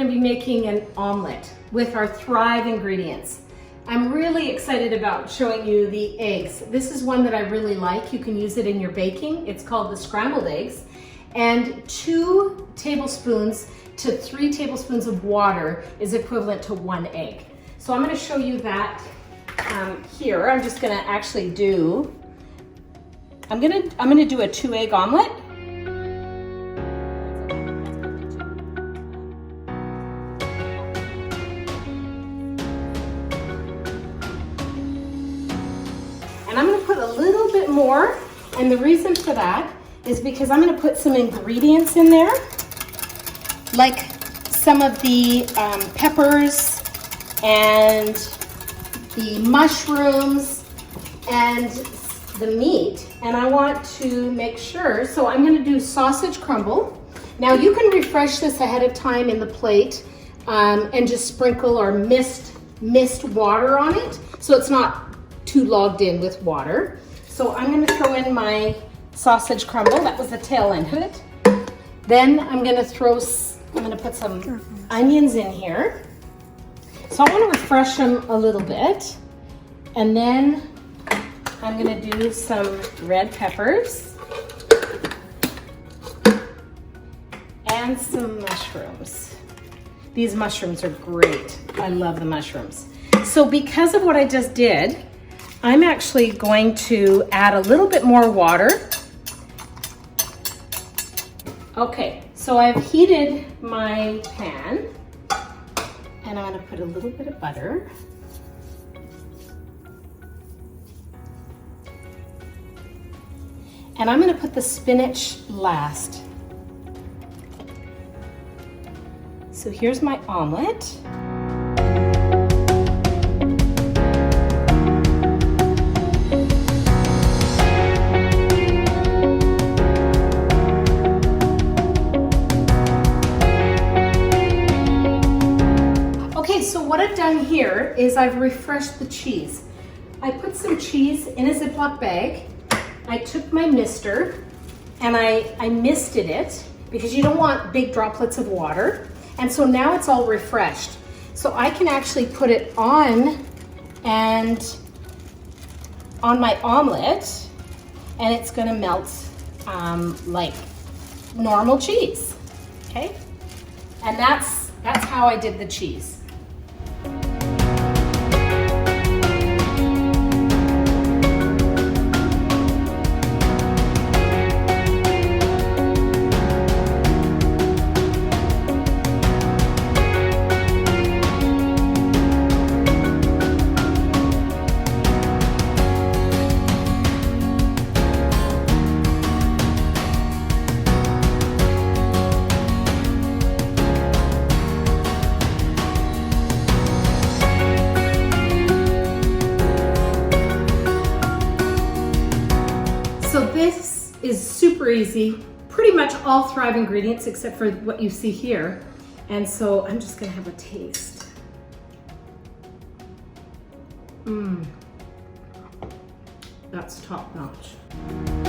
going to be making an omelet with our Thrive ingredients. I'm really excited about showing you the eggs. This is one that I really like. You can use it in your baking. It's called the scrambled eggs. And 2 tablespoons to 3 tablespoons of water is equivalent to 1 egg. So I'm going to show you that here. I'm just going to actually do, I'm going to do a 2-egg omelet. And I'm going to put a little bit more, and the reason for that is because I'm going to put some ingredients in there, like some of the peppers and the mushrooms and the meat, and I want to make sure, so I'm going to do sausage crumble. Now you can refresh this ahead of time in the plate and just sprinkle or mist water on it so it's not too logged in with water. So I'm going to throw in my sausage crumble. That was the tail end of it. Then I'm going to put some onions in here. So I want to refresh them a little bit. And then I'm going to do some red peppers and some mushrooms. These mushrooms are great. I love the mushrooms. So because of what I just did, I'm actually going to add a little bit more water. Okay, so I've heated my pan, and I'm going to put a little bit of butter. And I'm going to put the spinach last. So here's my omelet. So what I've done here is I've refreshed the cheese. I put some cheese in a Ziploc bag. I took my mister and I misted it because you don't want big droplets of water. And so now it's all refreshed. So I can actually put it on my omelet, and it's gonna melt like normal cheese, okay? And that's how I did the cheese. So this is super easy, pretty much all Thrive ingredients except for what you see here. And so I'm just gonna have a taste. That's top notch.